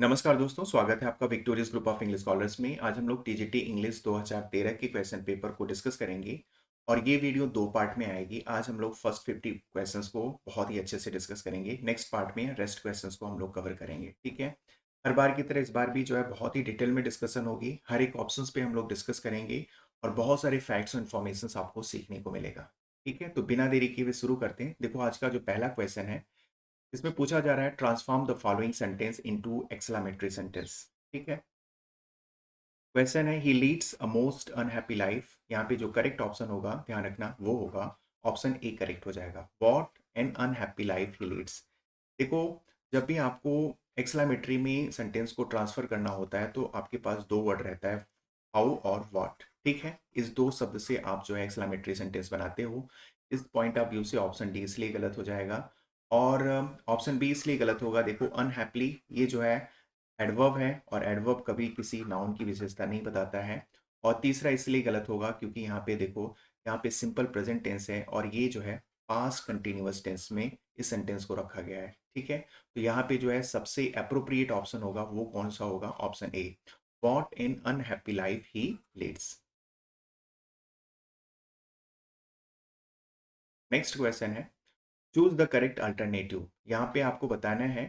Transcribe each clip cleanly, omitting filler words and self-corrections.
नमस्कार दोस्तों, स्वागत है आपका victorious group of English scholars में। आज हम लोग टीजीटी इंग्लिश 2013 के क्वेश्चन पेपर को डिस्कस करेंगे और ये वीडियो दो पार्ट में आएगी। आज हम लोग फर्स्ट 50 क्वेश्चंस को बहुत ही अच्छे से डिस्कस करेंगे। नेक्स्ट पार्ट में रेस्ट क्वेश्चंस को हम लोग कवर करेंगे, ठीक है। हर बार की तरह इस बार भी जो है बहुत ही डिटेल में डिस्कशन होगी। हर एक ऑप्शंस पे हम लोग डिस्कस करेंगे और बहुत सारे फैक्ट्स और इन्फॉर्मेशन आपको सीखने को मिलेगा, ठीक है। तो बिना देरी किए हुए शुरू करते हैं। देखो, आज का जो पहला क्वेश्चन है इसमें पूछा जा रहा है, transform the following sentence into exclamatory sentence, ठीक है। क्वेश्चन है, he leads a most unhappy life. यहाँ पे जो करेक्ट ऑप्शन होगा, ध्यान रखना, वो होगा ऑप्शन ए करेक्ट हो जाएगा। What an unhappy life he leads. देखो, जब भी आपको एक्सक्लेमेटरी में सेंटेंस को ट्रांसफर करना होता है तो आपके पास दो वर्ड रहता है, हाउ और व्हाट, ठीक है। इस दो शब्द से आप जो है एक्सक्लेमेटरी सेंटेंस बनाते हो। इस पॉइंट ऑफ व्यू से ऑप्शन डी इसलिए गलत हो जाएगा और ऑप्शन बी इसलिए गलत होगा। देखो, अनहैप्पीली ये जो है एडवर्ब है और एडवर्ब कभी किसी नाउन की विशेषता नहीं बताता है। और तीसरा इसलिए गलत होगा क्योंकि यहाँ पे देखो, यहाँ पे सिंपल प्रेजेंट टेंस है और ये जो है पास्ट कंटिन्यूअस टेंस में इस सेंटेंस को रखा गया है, ठीक है। तो यहाँ पे जो है सबसे अप्रोप्रिएट ऑप्शन होगा वो कौन सा होगा, option A, what in unhappy life he leads. Next question है, चूज द करेक्ट अल्टरनेटिव। यहाँ पे आपको बताना है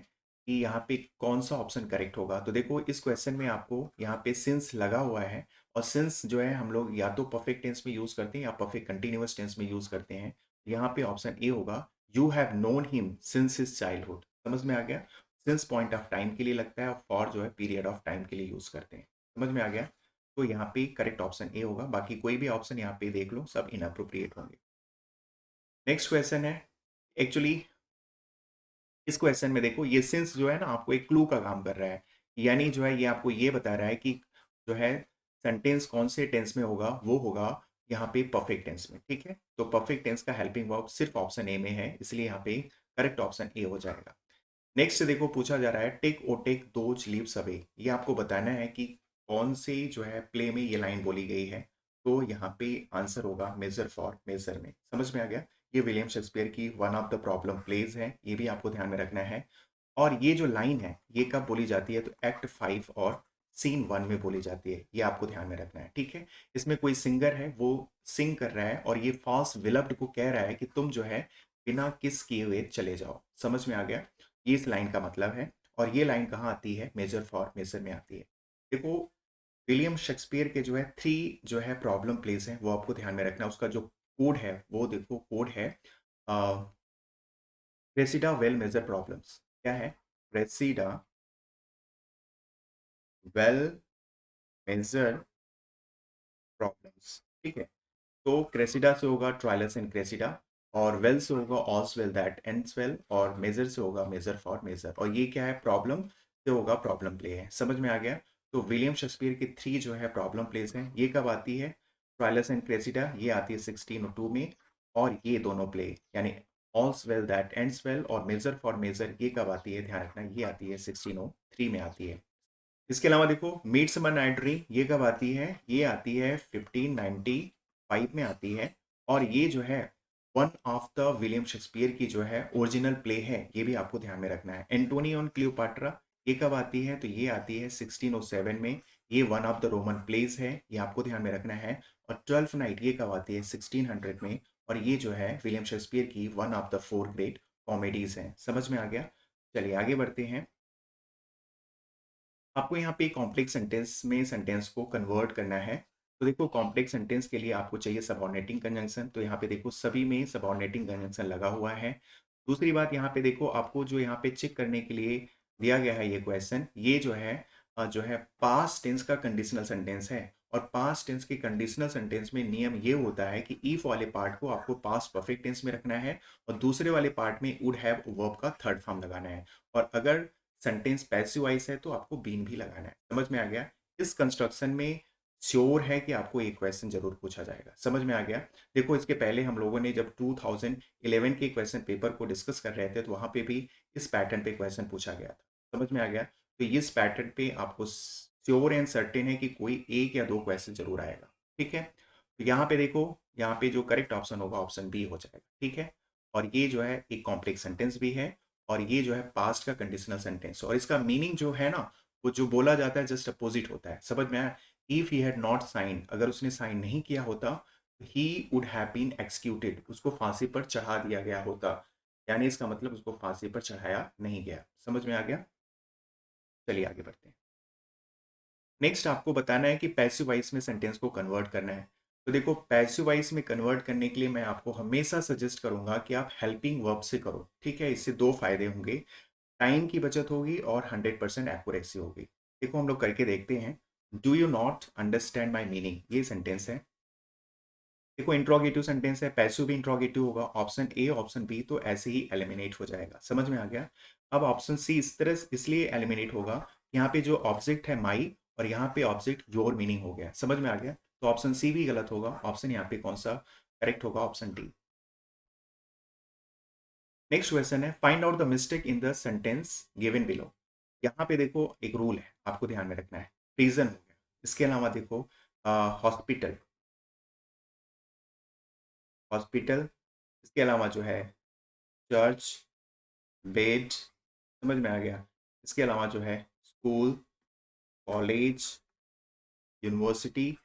कि यहाँ पे कौन सा ऑप्शन करेक्ट होगा। तो देखो, इस क्वेश्चन में आपको यहाँ पे सिंस लगा हुआ है और सिंस जो है हम लोग या तो परफेक्ट टेंस में यूज करते हैं या परफेक्ट कंटिन्यूअस टेंस में यूज करते हैं। यहाँ पे ऑप्शन ए होगा, you have known him since his childhood. समझ में आ गया। सिंस पॉइंट ऑफ टाइम के लिए लगता है और फॉर जो है पीरियड ऑफ टाइम के लिए यूज करते हैं। समझ में आ गया। तो यहाँ पे करेक्ट ऑप्शन ए होगा, बाकी कोई भी ऑप्शन यहाँ पे देख लो, सब इनअप्रोप्रिएट होंगे। नेक्स्ट क्वेश्चन है, एक्चुअली इस क्वेश्चन में देखो, ये सिंस जो है ना आपको एक क्लू का काम कर रहा है। यानी जो है ये आपको ये बता रहा है कि जो है सेंटेंस कौन से टेंस में होगा, वो होगा यहाँ पे परफेक्ट टेंस में, ठीक है। तो परफेक्ट टेंस का हेल्पिंग वर्ब सिर्फ ऑप्शन ए में है, इसलिए यहाँ पे करेक्ट ऑप्शन ए हो जाएगा। नेक्स्ट देखो, पूछा जा रहा है, take o take those leaves away. ये आपको बताना है कि कौन से जो है प्ले में ये लाइन बोली गई है। तो यहाँ पे आंसर होगा मेजर फॉर मेजर में। समझ में आ गया। ये विलियम शेक्सपियर की one of the problem plays है, ये भी आपको ध्यान में रखना है। और ये जो लाइन है ये कब बोली जाती है, तो एक्ट 5 और सीन 1 में बोली जाती है, ये आपको ध्यान में रखना है, ठीक है। इसमें कोई सिंगर है, वो सिंग कर रहा है और ये फॉल्स विलप्ड को कह रहा है कि तुम जो है बिना किस किए हुए चले जाओ। समझ में आ गया। ये इस लाइन का मतलब है। और ये लाइन कहाँ आती है, मेजर फॉर मेजर में आती है। देखो, विलियम शेक्सपियर के जो है 3 जो है प्रॉब्लम प्लेस हैं, वो आपको ध्यान में रखना है। उसका जो कोड है वो देखो, कोड है क्रेसिडा वेल मेजर प्रॉब्लम्स। क्या है, क्रेसिडा वेल मेजर प्रॉब्लम्स, ठीक है। तो क्रेसिडा से होगा ट्रायलस एंड क्रेसिडा, और वेल से होगा ऑल्स वेल दैट एंड्स वेल, और मेजर से होगा मेजर फॉर मेजर। और ये क्या है, प्रॉब्लम से होगा प्रॉब्लम प्ले है। समझ में आ गया। तो विलियम शेक्सपियर की 3 जो है प्रॉब्लम प्लेस हैं, ये कब आती है, ट्रायलस एंड क्रेसिडा ये आती है 1602 में। और ये दोनों प्ले यानी ऑल्स वेल दैट एंड्स वेल और मेजर फॉर मेजर ये कब आती है, ध्यान रखना, ये आती है 1603 में आती है। इसके अलावा देखो, मिडसमर नाइट ड्रीम ये कब आती है, ये आती है 1595 में आती है। और ये जो है one of the William Shakespeare की जो है ओरिजिनल प्ले है, ये भी आपको ध्यान में रखना है। एंटोनी ऑन क्लियोपाट्रा ये कब आती है, तो ये आती है 1607 में। ये one of the Roman plays है, ये आपको ध्यान में रखना है। और 12th नाइट ये कब आती है, 1600 में। और ये जो है विलियम शेक्सपियर की one of the 4 great comedies हैं। समझ में आ गया। चलिए आगे बढ़ते हैं। आपको यहाँ पे कॉम्प्लेक्स सेंटेंस में सेंटेंस को कन्वर्ट करना है। तो देखो, कॉम्प्लेक्स सेंटेंस के लिए आपको चाहिए सबऑर्डिनेटिंग कंजंक्शन। तो यहाँ पे देखो, सभी में सबऑर्डिनेटिंग कंजंक्शन लगा हुआ है। दूसरी बात, यहाँ पे देखो, आपको जो यहाँ पे चेक करने के लिए दिया गया है ये क्वेश्चन, ये जो है पास्ट टेंस का कंडीशनल सेंटेंस है। और पास्ट टेंस के कंडीशनल सेंटेंस में नियम ये होता है कि इफ वाले पार्ट को आपको पास्ट परफेक्ट टेंस में रखना है और दूसरे वाले पार्ट में वुड हैव वर्ब का थर्ड फॉर्म लगाना है। और अगर सेंटेंस पैसिव वॉइस है तो आपको बीन भी लगाना है। समझ में आ गया। इस कंस्ट्रक्शन में श्योर है कि आपको एक क्वेश्चन जरूर पूछा जाएगा। समझ में आ गया। देखो, इसके पहले हम लोगों ने जब 2011 के क्वेश्चन पेपर को डिस्कस कर रहे थे तो वहां पे भी इस पैटर्न पे क्वेश्चन पूछा गया था। समझ में आ गया। तो इस पैटर्न पे आपको श्योर एंड सर्टेन है कि कोई एक या दो क्वेश्चन जरूर आएगा, ठीक है। तो यहाँ पे देखो, यहाँ पे जो करेक्ट ऑप्शन होगा ऑप्शन बी हो जाएगा, ठीक है। और ये जो है एक कॉम्प्लेक्स सेंटेंस भी है और ये जो है पास्ट का कंडीशनल सेंटेंस, और इसका मीनिंग जो है ना वो जो बोला जाता है जस्ट अपोजिट होता है। समझ में आया? If he had not sign, अगर उसने साइन नहीं किया होता, he would have been executed, उसको फांसी पर चढ़ा दिया गया होता। यानी इसका मतलब उसको फांसी पर चढ़ाया नहीं गया। समझ में आ गया? चलिए आगे बढ़ते हैं। नेक्स्ट आपको बताना है कि पैसिव वॉइस में सेंटेंस को कन्वर्ट करना है। तो देखो, पैसिव वॉइस में कन्वर्ट करने के लिए मैं आपको हमेशा सजेस्ट करूंगा कि आप हेल्पिंग वर्ब से करो। ठीक है, इससे दो फायदे होंगे, टाइम की बचत होगी और 100% एक्यूरेसी होगी। देखो हम लोग करके देखते हैं। Do you not understand my meaning, ये सेंटेंस है। देखो इंट्रोगेटिव सेंटेंस है, पैसिव भी इंट्रोगेटिव होगा, ऑप्शन ए ऑप्शन बी तो ऐसे ही एलिमिनेट हो जाएगा। समझ में आ गया? अब ऑप्शन सी इस तरह इसलिए एलिमिनेट होगा, यहाँ पे जो ऑब्जेक्ट है माई और यहाँ पे ऑब्जेक्ट योर मीनिंग हो गया। समझ में आ गया? तो ऑप्शन सी भी गलत होगा। ऑप्शन यहाँ पे कौन सा करेक्ट होगा? Option D. नेक्स्ट क्वेश्चन है, find out the mistake in the sentence given below. यहाँ पे देखो एक रूल है, आपको ध्यान में रखना है। प्रिजन हो गया, इसके अलावा देखो हॉस्पिटल, हॉस्पिटल, इसके अलावा जो है चर्च, बेड। समझ में आ गया? इसके अलावा जो है स्कूल, कॉलेज, यूनिवर्सिटी,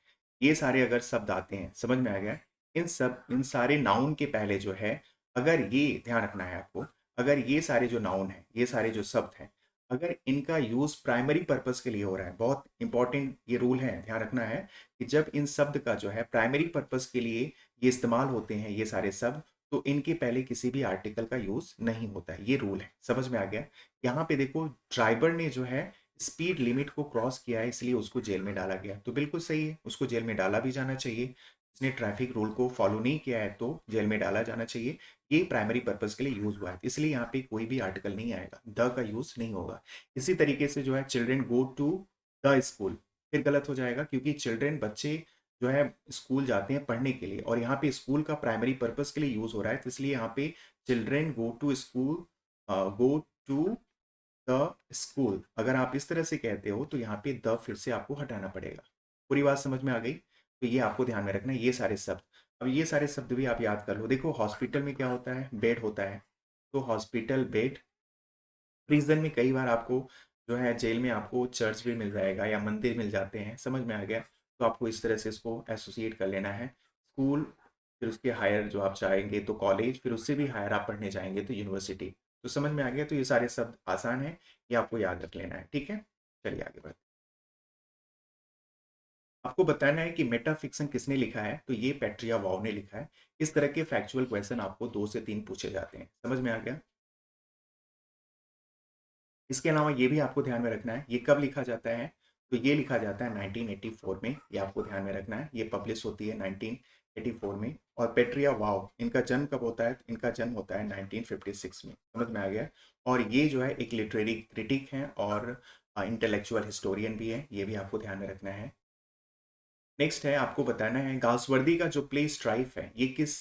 ये सारे अगर शब्द आते हैं, समझ में आ गया? इन सारे नाउन के पहले जो है, अगर ये ध्यान रखना है आपको, अगर ये सारे जो नाउन है, ये सारे जो शब्द हैं, अगर इनका यूज प्राइमरी पर्पस के लिए हो रहा है, बहुत इंपॉर्टेंट ये रूल है, ध्यान रखना है कि जब इन शब्द का जो है प्राइमरी पर्पस के लिए ये इस्तेमाल होते हैं, ये सारे शब्द, तो इनके पहले किसी भी आर्टिकल का यूज नहीं होता है। ये रूल है। समझ में आ गया? यहाँ पे देखो, ड्राइवर ने जो है स्पीड लिमिट को क्रॉस किया है, इसलिए उसको जेल में डाला गया। तो बिल्कुल सही है, उसको जेल में डाला भी जाना चाहिए। इसने ट्रैफिक रूल को फॉलो नहीं किया है तो जेल में डाला जाना चाहिए। ये प्राइमरी पर्पस के लिए यूज हुआ है, इसलिए यहाँ पे कोई भी आर्टिकल नहीं आएगा, द का यूज नहीं होगा। इसी तरीके से जो है children go to the school, फिर गलत हो जाएगा, क्योंकि चिल्ड्रेन बच्चे जो है स्कूल जाते हैं पढ़ने के लिए, और यहाँ पे स्कूल का प्राइमरी पर्पस के लिए यूज हो रहा है, तो इसलिए यहाँ पे children go to school, go to the school, अगर आप इस तरह से कहते हो तो यहाँ पे द फिर से आपको हटाना पड़ेगा। पूरी बात समझ में आ गई? तो ये आपको ध्यान में रखना है, ये सारे शब्द। अब ये सारे शब्द भी आप याद कर लो। देखो हॉस्पिटल में क्या होता है? बेड होता है, तो हॉस्पिटल, बेड। प्रिजन में कई बार आपको जो है जेल में आपको चर्च भी मिल जाएगा या मंदिर मिल जाते हैं। समझ में आ गया? तो आपको इस तरह से इसको एसोसिएट कर लेना है। स्कूल, फिर उसके हायर जो आप चाहेंगे तो कॉलेज, फिर उससे भी हायर आप पढ़ने जाएंगे तो यूनिवर्सिटी। तो समझ में आ गया? तो ये सारे शब्द आसान है, ये आपको याद रख लेना है। ठीक है, चलिए आगे बढ़ते। आपको बताना है कि मेटाफिक्शन किसने लिखा है, तो ये पेट्रिया वाव ने लिखा है। इस तरह के फैक्चुअल क्वेश्चन आपको 2 से 3 पूछे जाते हैं। समझ में आ गया? इसके अलावा ये भी आपको ध्यान में रखना है, ये कब लिखा जाता है, तो ये लिखा जाता है 1984 में। ये आपको ध्यान में रखना है, ये पब्लिश होती है 1984 में। और पेट्रिया वाव, इनका जन्म कब होता है? इनका जन्म होता है 1956 में। समझ में आ गया? और ये जो है एक लिटरेरी क्रिटिक हैं और इंटेलेक्चुअल हिस्टोरियन भी है, ये भी आपको ध्यान में रखना है। नेक्स्ट है, आपको बताना है गाउसवर्दी का जो प्ले स्ट्राइफ है, ये किस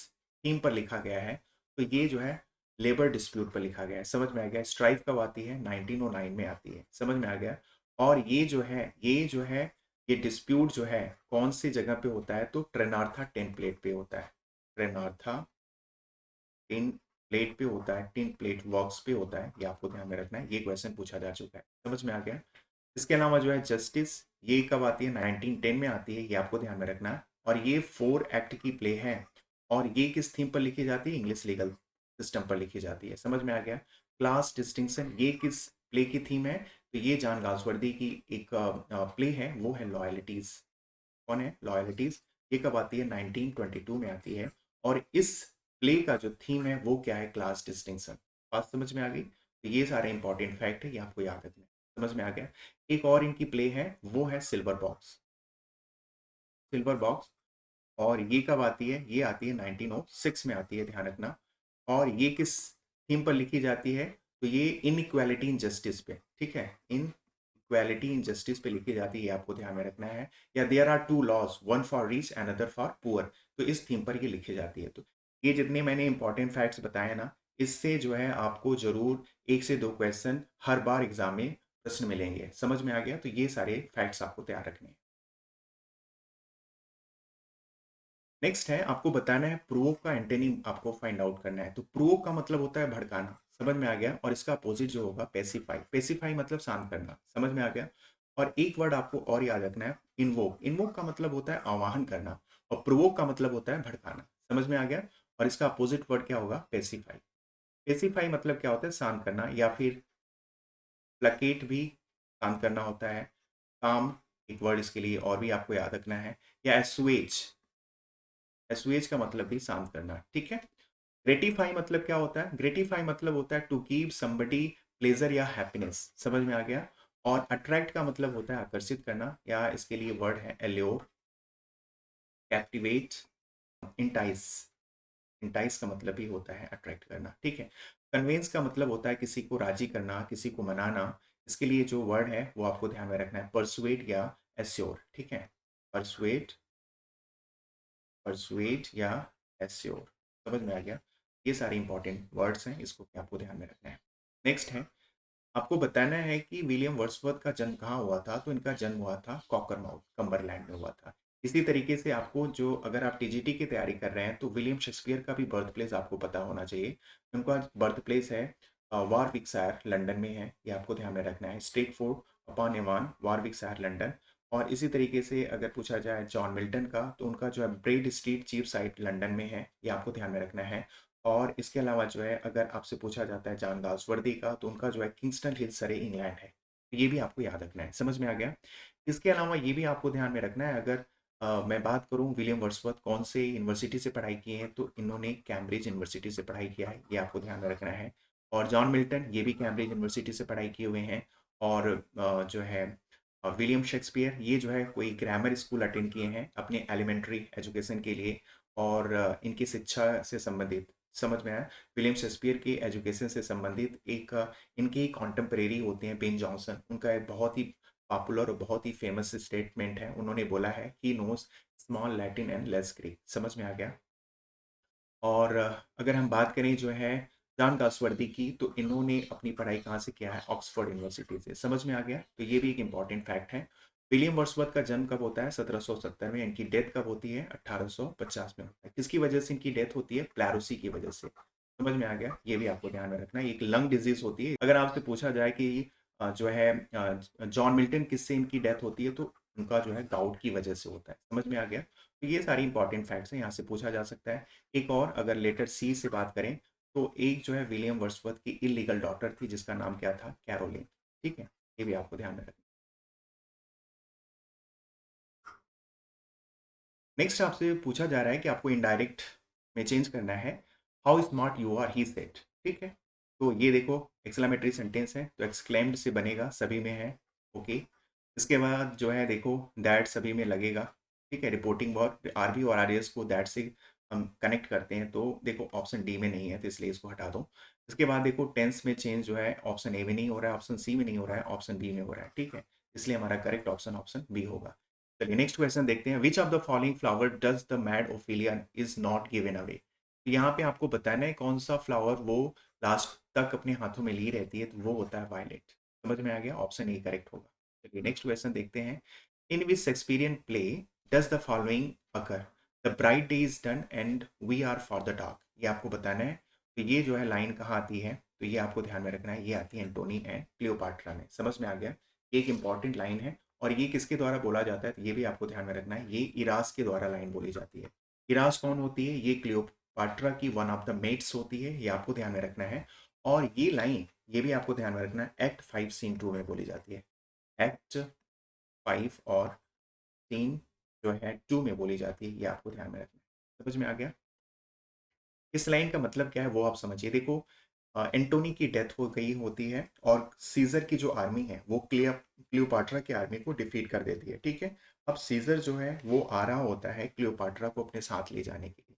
थीम पर लिखा गया है, तो ये जो है लेबर डिस्प्यूट पर लिखा गया है। समझ में आ गया? स्ट्राइफ कब आती है? 1909 में आती है। समझ में आ गया? और ये जो है ये डिस्प्यूट जो है कौन सी जगह पे होता है, तो ट्रेनार्था टेन प्लेट पे होता है। ट्रेनार्था टेन प्लेट पे होता है, टिन प्लेट वर्क्स पे होता है, ये आपको ध्यान में रखना है। ये क्वेश्चन पूछा जा चुका है। समझ में आ गया? इसके अलावा जो है जस्टिस, ये कब आती है? 1910 में आती है, ये आपको ध्यान में रखना है। और ये 4 एक्ट की प्ले है, और ये किस थीम पर लिखी जाती है? इंग्लिश लीगल सिस्टम पर लिखी जाती है। समझ में आ गया? क्लास डिस्टिंक्शन, ये किस प्ले की थीम है, तो ये जॉन गासवर्दी की एक प्ले है, वो है लॉयल्टीज। कौन है? लॉयल्टीज। ये कब आती है? 1922 में आती है। और इस प्ले का जो थीम है वो क्या है? Class distinction. बात समझ में आ गई? तो ये सारे इंपॉर्टेंट फैक्ट है, ये आपको याद रखना है। समझ में आ गया? एक और इनकी प्ले है, वो है सिल्वर बॉक्स। सिल्वर बॉक्स, और ये कब आती है? ये आती है 1906 में आती है, ध्यान रखना। और ये किस थीम पर लिखी जाती है, तो ये इनइक्वालिटी इन जस्टिस पे। ठीक है, इन इक्वालिटी इन जस्टिस पे लिखी जाती है, ये आपको ध्यान में रखना है। या there are two laws, one for rich and other for poor, तो इस थीम पर ये लिखी जाती है। तो ये जितने मैंने इंपॉर्टेंट फैक्ट्स बताए ना, इससे जो है आपको जरूर 1 से 2 क्वेश्चन हर बार एग्जाम में प्रश्न मिलेंगे। समझ में आ गया? तो ये सारे फैक्ट्स आपको तैयार रखने हैं। नेक्स्ट है, आपको बताना है प्रोवोक का एंटोनिम आपको फाइंड आउट करना है। तो प्रोवोक का मतलब होता है भड़काना। समझ में आ गया। और इसका अपोजिट जो होगा पेसिफाई, पेसिफाई मतलब शांत करना, समझ में आ गया। और एक वर्ड आपको और याद रखना है, इन्वोक, इन्वोक का मतलब होता है आवाहन करना, और प्रोवोक का मतलब होता है भड़काना, समझ में आ गया। और इसका अपोजिट वर्ड क्या होगा, पेसिफाई। पेसिफाई मतलब क्या होता है, शांत करना, या फिर प्लकेट भी शांत करना होता है। काम एक वर्ड इसके लिए और भी आपको याद रखना है, या एसुएज, एसुएज का मतलब भी शांत करना, ठीक है। ग्रेटिफाई मतलब क्या होता है, ग्रेटिफाई मतलब होता है टू गिव समबडी प्लेजर या हैप्पीनेस, समझ में आ गया। और अट्रैक्ट का मतलब होता है आकर्षित करना, या इसके लिए वर्ड है एल्योर, कैप्टिवेट, इंटाइस, इंटाइस का मतलब भी होता है अट्रैक्ट करना, ठीक है। कन्वेंस का मतलब होता है किसी को राजी करना, किसी को मनाना। इसके लिए जो वर्ड है वो आपको ध्यान में रखना है, परसुएट या एस्योर, ठीक है। परसुएट, परसुएट या एस्योर, समझ में आ गया। ये सारे इंपॉर्टेंट वर्ड्स हैं, इसको आपको ध्यान में रखना है। नेक्स्ट है, आपको बताना है कि विलियम वर्ड्सवर्थ का जन्म कहाँ हुआ था। तो इनका जन्म हुआ था कॉकरमाउथ, कम्बरलैंड में हुआ था। इसी तरीके से आपको जो, अगर आप टीजीटी की तैयारी कर रहे हैं तो विलियम शेक्सपियर का भी बर्थ प्लेस आपको पता होना चाहिए। उनका बर्थ प्लेस है वारविकशायर, लंदन में है, ये आपको ध्यान में रखना है। Stratford upon Evan, Warwickshire, London. और इसी तरीके से अगर पूछा जाए जॉन मिल्टन का, तो उनका जो है bread street Cheapside London में है, ये आपको ध्यान में रखना है। और इसके अलावा जो है अगर आपसे पूछा जाता है जॉन गाल्सवर्दी का, तो उनका जो है किंगस्टन हिल, सरे, इंग्लैंड है। तो ये भी आपको याद रखना है, समझ में आ गया। इसके अलावा ये भी आपको ध्यान में रखना है, अगर मैं बात करूं विलियम वर्ड्सवर्थ कौन से यूनिवर्सिटी से पढ़ाई की है, तो इन्होंने कैम्ब्रिज यूनिवर्सिटी से पढ़ाई किया है, ये आपको ध्यान में रखना है। और जॉन मिल्टन ये भी कैम्ब्रिज यूनिवर्सिटी से पढ़ाई किए हुए हैं। और जो है विलियम शेक्सपियर ये जो है कोई ग्रामर स्कूल अटेंड किए हैं अपने एलिमेंट्री एजुकेशन के लिए। और इनकी शिक्षा से संबंधित, समझ में आया, विलियम शेक्सपियर की एजुकेशन से संबंधित एक इनके कॉन्टेम्परेरी होते हैं बेन जॉनसन, उनका एक बहुत ही पॉपुलर और बहुत ही फेमस स्टेटमेंट है, उन्होंने बोला है he knows small Latin and less Greek, समझ में आ गया। और अगर हम बात करें जो है जॉन गासवर्दी की, तो इन्होंने अपनी पढ़ाई कहाँ से किया है, ऑक्सफोर्ड यूनिवर्सिटी से, समझ में आ गया। तो ये भी एक इंपॉर्टेंट फैक्ट है। विलियम वर्ड्सवर्थ का जन्म कब होता है, 1770 में। इनकी डेथ कब होती है, 1850 में होता है। किसकी वजह से इनकी डेथ होती है, प्लेरोसी की वजह से, समझ में आ गया। ये भी आपको ध्यान में रखना है, एक लंग डिजीज होती है। अगर आपसे पूछा जाए कि जो है जॉन मिल्टन किससे इनकी डेथ होती है, तो उनका जो है गाउट की वजह से होता है, समझ में आ गया। तो ये सारी इंपॉर्टेंट फैक्ट्स हैं, यहाँ से पूछा जा सकता है। एक और अगर लेटर सी से बात करें, तो एक जो है विलियम वर्ड्सवर्थ की इलीगल डॉटर थी जिसका नाम क्या था, कैरोलिन, ठीक है। ये भी आपको ध्यान में रखना। नेक्स्ट आपसे पूछा जा रहा है कि आपको इनडायरेक्ट में चेंज करना है, how smart you are he said, ठीक है। तो ये देखो एक्सक्लेमेटरी सेंटेंस है, तो एक्सक्लेम्ड से बनेगा, सभी में है, ओके। इसके बाद जो है देखो दैट सभी में लगेगा, ठीक है। रिपोर्टिंग वर्ब आरबी और आरएस को दैट से हम कनेक्ट करते हैं, तो देखो ऑप्शन डी में नहीं है, तो इसलिए इसको हटा दो। इसके बाद देखो टेंस में चेंज जो है ऑप्शन ए में नहीं हो रहा है, ऑप्शन सी में नहीं हो रहा है, ऑप्शन बी में हो रहा है, ठीक है। इसलिए हमारा करेक्ट ऑप्शन ऑप्शन बी होगा। चलिए नेक्स्ट क्वेश्चन देखते हैं, which of the following flower does the mad Ophelia is not given away. यहाँ पे आपको बताना है कौन सा फ्लावर वो लास्ट तक अपने हाथों में ली रहती है, तो वो होता है वायलेट, समझ में आ गया, ऑप्शन ए करेक्ट होगा। चलिए नेक्स्ट क्वेश्चन देखते हैं, in which Shakespearean play does the following occur, the bright day is done and we are for the dark, ये आपको बताना है। तो ये जो है लाइन कहाँ आती है, तो ये आपको ध्यान में रखना है, ये आती है एंटोनी एंड क्लियोपाट्रा में, समझ में आ गया। ये एक इंपॉर्टेंट लाइन है। और ये किसके द्वारा बोला जाता है, तो ये भी आपको ध्यान में रखना है, ये इरास के द्वारा लाइन बोली जाती है। इरास कौन होती है, ये क्लियोपाट्रा की वन ऑफ द मेट्स होती है, ये आपको ध्यान में रखना है। और ये लाइन, ये भी आपको ध्यान में रखना है, एक्ट 5 सीन 2 में बोली जाती है। एक्ट 5 और सीन जो है 2 में बोली जाती है, ये आपको ध्यान में रखना है, समझ में आ गया। इस लाइन का मतलब क्या है वो आप समझिए, देखो एंटोनी की डेथ हो गई होती है, और सीजर की जो आर्मी है वो क्लियोपाट्रा की आर्मी को डिफीट कर देती है, ठीक है। अब सीजर जो है वो आ रहा होता है क्लियोपाट्रा को अपने साथ ले जाने के लिए।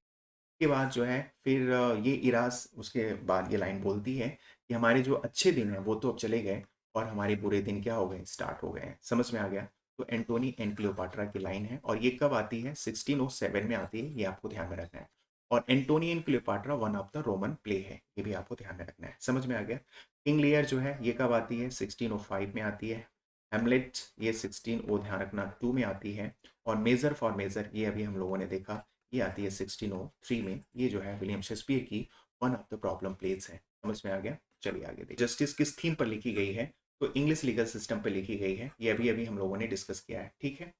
के बाद जो है फिर ये इरास उसके बाद ये लाइन बोलती है कि हमारे जो अच्छे दिन हैं वो तो अब चले गए, और हमारे बुरे दिन क्या हो गए, स्टार्ट हो गए हैं, समझ में आ गया। तो एंटोनी एंड क्लियोपाट्रा की लाइन है, और ये कब आती है, 1607 में आती है, ये आपको ध्यान में रखना है। और Antony and Cleopatra one of the Roman play है, ये भी आपको ध्यान में रखना है, समझ में आ गया। किंग लियर जो है ये कब आती है, 1605 में आती है। हेमलेट ये 16 ओ ध्यान रखना 2 में आती है। और मेजर फॉर मेजर ये अभी हम लोगों ने देखा, ये आती है 1603 में। ये जो है विलियम शेक्सपियर की one of the problem plays है, समझ में आ गया। चलिए आगे देखिए, जस्टिस किस थीम पर लिखी गई है, तो इंग्लिश लीगल सिस्टम पर लिखी गई है। ये अभी अभी हम लोगों ने डिस्कस किया है, ठीक है।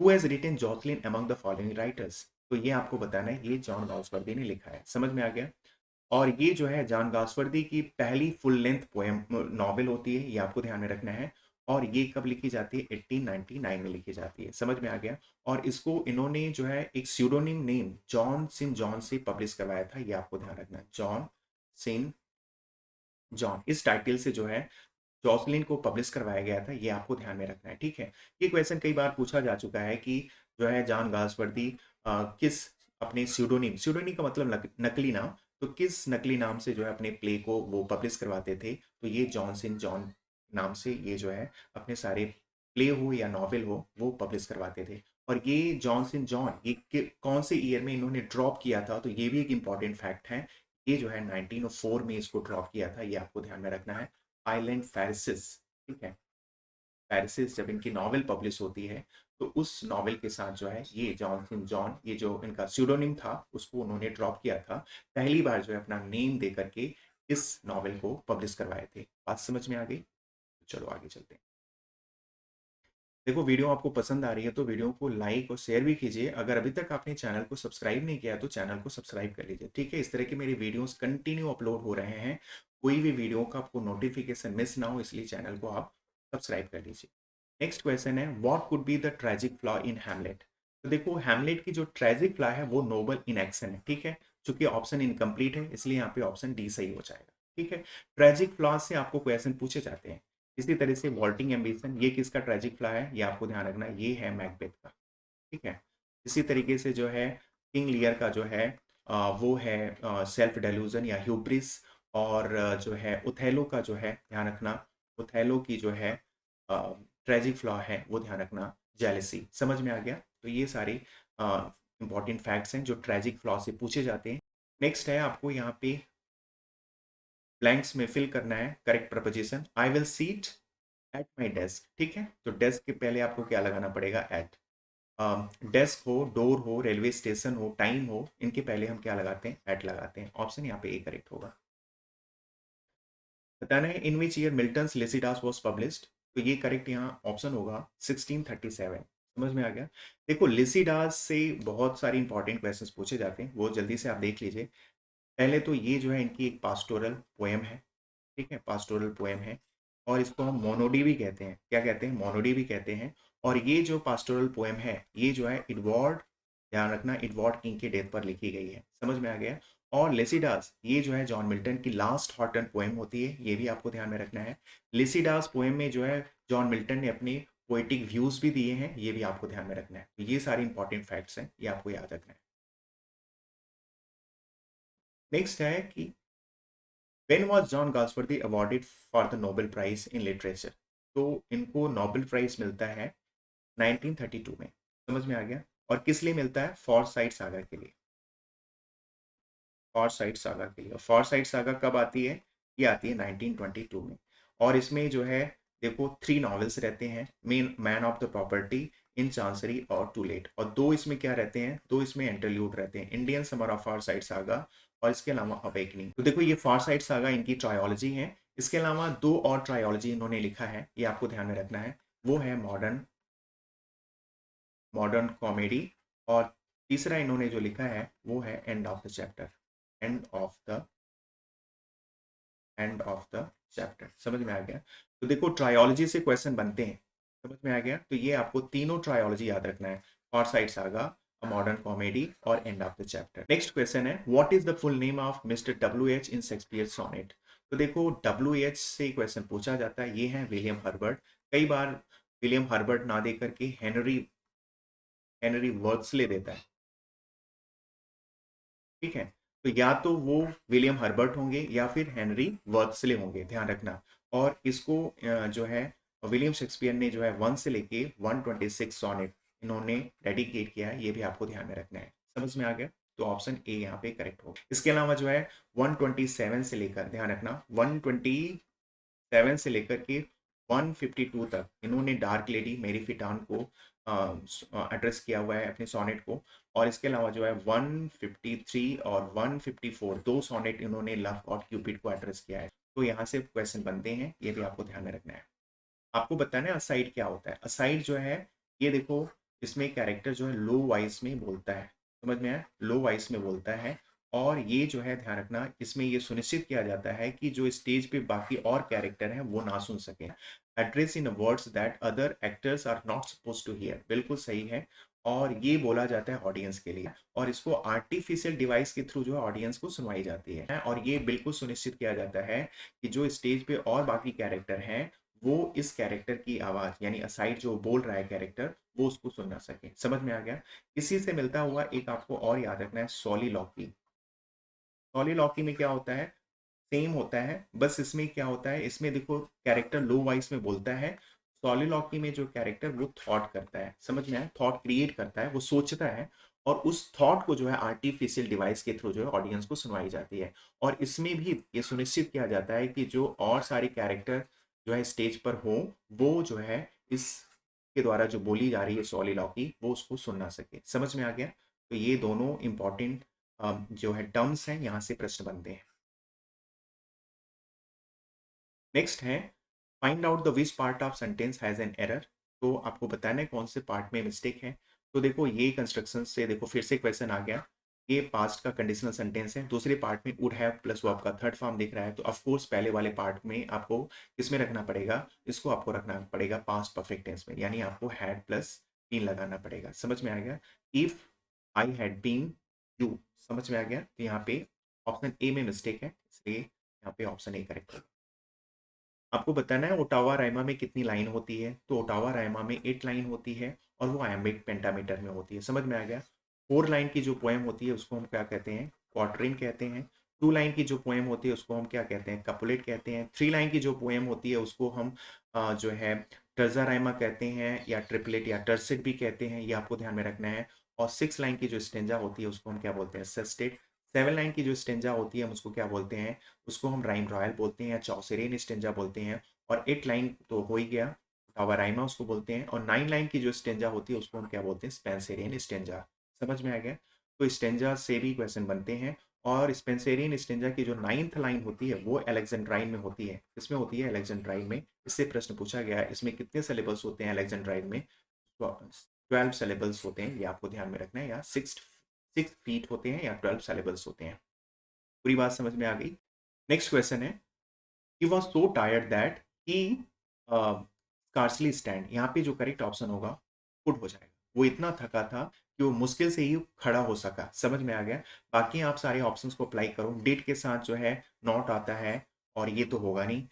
Who has written Jocelyn among the following writers, तो ये आपको बताना है, ये जॉन गाउसवर्दी ने लिखा है, समझ में आ गया। और ये जो है जॉन गाउसवर्दी की पहली फुल लेंथ पोएम नॉवेल होती है, ये आपको ध्यान में रखना है। और ये कब लिखी जाती है, 1899 में लिखी जाती है, समझ में आ गया। और इसको इन्होंने जो है एक स्यूडोनिम नेम जॉन सिन जॉन से पब्लिश करवाया था, ये आपको ध्यान रखना है, जॉन सिन जॉन, इस टाइटल से जो है जॉसलिन को पब्लिश करवाया गया था, ये आपको ध्यान में रखना है, ठीक है। ये क्वेश्चन कई बार पूछा जा चुका है कि जो है जॉन गाल्सवर्दी किस अपने स्यूडोनिम, स्यूडोनिम का मतलब नकली नाम, तो किस नकली नाम से जो है अपने प्ले को वो पब्लिश करवाते थे, तो ये जॉनसन जॉन नाम से ये जो है अपने सारे प्ले हो या नॉवेल हो वो पब्लिश करवाते थे। और ये जॉनसन जॉन ये कौन से ईयर में इन्होंने ड्रॉप किया था, तो ये भी एक इंपॉर्टेंट फैक्ट है। ये जो है 1904 में इसको ड्रॉप किया था, ये आपको ध्यान में रखना है। आइलैंड फेरिसिस, ठीक है, पेरिसिस जब इनकी नॉवेल पब्लिश होती है, तो उस नॉवेल के साथ जो है ये जॉनसन जॉन, ये जो इनका स्यूडोनिम था उसको उन्होंने ड्रॉप किया था, पहली बार जो है अपना नेम दे करके इस नॉवेल को पब्लिश करवाए थे। बात समझ में आ गई, चलो आगे चलते हैं। देखो वीडियो आपको पसंद आ रही है तो वीडियो को लाइक और शेयर भी कीजिए। अगर अभी तक आपने चैनल को सब्सक्राइब नहीं किया तो चैनल को सब्सक्राइब कर लीजिए, ठीक है। इस तरह के मेरे वीडियोस कंटिन्यू अपलोड हो रहे हैं, कोई भी वीडियो का आपको नोटिफिकेशन मिस ना हो, इसलिए चैनल को आप सब्सक्राइब कर लीजिए। नेक्स्ट क्वेश्चन है, what could be the tragic flaw in Hamlet. तो देखो हैमलेट की जो ट्रेजिक फ्लॉ है वो नोबल इन एक्शन है, ठीक है। चूंकि ऑप्शन इनकम्प्लीट है इसलिए यहाँ पे ऑप्शन डी सही हो जाएगा, ठीक है। ट्रेजिक फ्लॉ से आपको क्वेश्चन पूछे जाते हैं। इसी तरह से वॉल्टिंग एम्बिशन, ये किसका ट्रेजिक फ्लॉ है, ये आपको ध्यान रखना है, ये है मैकबेथ का, ठीक है। इसी तरीके से जो है किंग लियर का जो है वो है सेल्फ डेल्यूजन या ह्यूब्रिस। और जो है उथेलो का जो है ध्यान रखना, उथेलो की जो है ट्रेजिक फ्लॉ है वो ध्यान रखना जेलेसी, समझ में आ गया। तो ये सारे इंपॉर्टेंट फैक्ट्स हैं जो ट्रेजिक फ्लॉ से पूछे जाते हैं। नेक्स्ट है आपको यहाँ पे ब्लैंक्स में फिल करना है correct preposition. I will seat at my desk, ठीक है। तो डेस्क के पहले आपको क्या लगाना पड़ेगा, एट। डेस्क हो, डोर हो, रेलवे स्टेशन हो, टाइम हो, इनके पहले हम क्या लगाते हैं, एट लगाते हैं। ऑप्शन यहाँ पे ए करेक्ट होगा। बताना है in which year Milton's Lycidas was published, तो ये करेक्ट यहाँ ऑप्शन होगा 1637, समझ में आ गया। देखो लेसिडास से बहुत सारे इंपॉर्टेंट क्वेश्चंस पूछे जाते हैं, वो जल्दी से आप देख लीजिए। पहले तो ये जो है इनकी एक पास्टोरल पोएम है, ठीक है, पास्टोरल पोएम है। और इसको हम मोनोडी भी कहते हैं, क्या कहते हैं, मोनोडी भी कहते हैं। और ये जो पास्टोरल पोएम है ये जो है एडवर्ड, ध्यान रखना, एडवर्ड किंग के डेथ पर लिखी गई है, समझ में आ गया। और लेसिडास ये जो है जॉन मिल्टन की लास्ट हॉटन पोएम होती है, ये भी आपको ध्यान में रखना है। लेसिडास पोएम में जो है जॉन मिल्टन ने अपने पोएटिक व्यूज भी दिए हैं, ये भी आपको ध्यान में रखना है। तो ये सारे इंपॉर्टेंट फैक्ट्स हैं, ये आपको याद रखना है। नेक्स्ट है कि When was John Galsworthy awarded for the Nobel Prize in Literature? तो इनको नोबेल प्राइज मिलता है 1932 में, समझ में आ गया। और किस लिए मिलता है, फॉरसाइट सागा के लिए, फॉरसाइट सागा के लिए। और फॉरसाइट सागा कब आती है, ये आती है 1922 में। और इसमें जो है देखो 3 नॉवेल्स रहते हैं, main man of the property, in chancery और टू लेट। और 2 इसमें क्या रहते हैं, 2 इसमें इंटरल्यूड रहते हैं, Indian summer of Forsyte saga और इसके अलावा अवेकनिंग। तो देखो ये फॉरसाइट सागा इनकी ट्रायोलॉजी है। इसके अलावा 2 और ट्रायोलॉजी इन्होंने लिखा है, ये आपको ध्यान में रखना है। वो है मॉडर्न मॉडर्न कॉमेडी। और तीसरा इन्होंने जो लिखा है वो है and of the chapter, and of the end of the chapter, समझ में आ गया। तो देखो ट्रायोलॉजी से क्वेश्चन बनते हैं, समझ में आ गया। तो ये आपको तीनों ट्रायोलॉजी याद रखना है, Forsyte Saga, a Modern Comedy और End of the Chapter. Next question है, what is the full name of mister W H in Shakespeare sonnet. तो देखो डब्ल्यू.एच से क्वेश्चन पूछा जाता है, ये है विलियम हर्बर्ट। कई बार विलियम हर्बर्ट ना दे करके हेनरी हेनरी वर्ड्सले देता है, ठीक है। तो या तो वो विलियम हर्बर्ट होंगे या फिर हेनरी वर्थस्ले होंगे, ध्यान रखना। और इसको जो है विलियम शेक्सपियर ने जो है 1 से लेके 126 सॉनेट इन्होंने डेडिकेट किया है, ये भी आपको ध्यान में रखना है, समझ में आ गया। तो ऑप्शन ए यहाँ पे करेक्ट होगा। इसके अलावा जो है 127 से लेकर, ध्यान रखना, 127 से लेकर के 152 तक इन्होंने डार्क लेडी मेरी फिटान को एड्रेस किया हुआ है अपने सोनेट को। और इसके अलावा जो है 153 और 154 2 सोनेट इन्होंने लव गॉड क्यूपिड को एड्रेस किया है। तो यहाँ से क्वेश्चन बनते हैं, ये भी आपको ध्यान में रखना है। आपको बताना है असाइड क्या होता है। असाइड जो है, ये देखो, इसमें कैरेक्टर जो है लो वॉइस में बोलता है, समझ में आया, लो वॉइस में बोलता है। और ये जो है ध्यान रखना, इसमें ये सुनिश्चित किया जाता है कि जो स्टेज पे बाकी और कैरेक्टर हैं वो ना सुन सके। Address in words that other actors are not suppose to hear, बिल्कुल सही है। और ये बोला जाता है ऑडियंस के लिए, और इसको आर्टिफिशियल डिवाइस के थ्रू जो है ऑडियंस को सुनवाई जाती है। और ये बिल्कुल सुनिश्चित किया जाता है कि जो स्टेज पे और बाकी कैरेक्टर हैं वो इस कैरेक्टर की आवाज, यानी असाइड जो बोल रहा है कैरेक्टर, वो उसको सुन ना सके। समझ में आ गया। इसी से मिलता हुआ एक आपको और याद रखना है, सॉलिलॉकी। सॉलिलॉकी में क्या होता है, सेम होता है, बस इसमें क्या होता है, इसमें देखो कैरेक्टर लो वॉइस में बोलता है। सॉलिलॉकी में जो कैरेक्टर वो थॉट करता है, समझ में आया, थॉट क्रिएट करता है, वो सोचता है, और उस थॉट को जो है आर्टिफिशियल डिवाइस के थ्रू जो है ऑडियंस को सुनवाई जाती है। और इसमें भी ये सुनिश्चित किया जाता है कि जो और सारे कैरेक्टर जो है स्टेज पर हो, वो जो है इस के द्वारा जो बोली जा रही है सॉलिलॉकी, वो उसको सुन ना सके। समझ में आ गया। तो ये दोनों इंपॉर्टेंट जो है टर्म्स हैं, यहाँ से प्रश्न बनते हैं। नेक्स्ट है, find out the which part of sentence has an error. तो आपको बताना है कौन से पार्ट में मिस्टेक है। तो देखो ये कंस्ट्रक्शन से देखो फिर से क्वेश्चन आ गया। ये पास्ट का कंडीशनल सेंटेंस है, दूसरे पार्ट में वुड हैव प्लस वर्ब का थर्ड फॉर्म दिख रहा है, तो ऑफ कोर्स पहले वाले पार्ट में आपको किसमें रखना पड़ेगा, इसको आपको रखना पड़ेगा पास्ट परफेक्ट टेंस में, यानी आपको हैड प्लस बीन लगाना पड़ेगा। समझ में आ गया। If I had been you, समझ में आ गया। तो यहाँ पे ऑप्शन ए में मिस्टेक है, इसलिए यहाँ पे ऑप्शन ए करेक्ट होगा। आपको बताना है ओटावा रायमा में कितनी लाइन होती है। तो ओटावा रायमा में 8 लाइन होती है, और वो आयम्बिक पेंटामीटर में होती है। समझ में आ गया। 4 लाइन की जो पोएम होती है उसको हम क्या कहते हैं, क्वार्टरिन कहते हैं। 2 लाइन की जो पोएम होती है उसको हम क्या कहते हैं, कपुलेट कहते हैं। 3 लाइन की जो पोएम होती है उसको हम जो है टर्जा रायमा कहते हैं, या ट्रिपलेट या टर्सेट भी कहते हैं, ये आपको ध्यान में रखना है। और 6 लाइन की जो स्टेंजा होती है उसको हम क्या बोलते हैं, सेस्टेट। 7 लाइन की जो स्टेंजा होती है हम उसको क्या बोलते हैं, उसको हम राइम रॉयल बोलते हैं, या चौसेरियन स्टेंजा बोलते हैं। और 8 लाइन तो हो ही गया, टावराइमा उसको बोलते हैं। और 9 लाइन की जो स्टेंजा होती है उसको हम क्या बोलते हैं, स्पेंसेरियन स्टेंजा। समझ में आ गया। तो स्टेंजा से भी क्वेश्चन बनते हैं। और स्पेंसेरियन स्टेंजा की जो 9th लाइन होती है वो अलेक्जेंड्राइन में होती है। इसमें होती है अलेक्जेंड्राइन में। इससे प्रश्न पूछा गया है, इसमें कितने सिलेबल्स होते हैं अलेक्जेंड्राइन में। 12 सिलेबल्स होते हैं, ये आपको ध्यान में रखना है। या 6 फीट होते हैं, या 12 सिलेबल्स होते हैं। पूरी बात समझ में आ गई। नेक्स्ट क्वेश्चन है, he was so tired that he scarcely stand. यहाँ पे जो करेक्ट ऑप्शन होगा पुट हो जाएगा। वो इतना थका था कि वो मुश्किल से ही खड़ा हो सका। समझ में आ गया। बाकी आप सारे ऑप्शंस को अप्लाई करो। डिड के साथ जो है नॉट आता है, और ये तो होगा नहीं।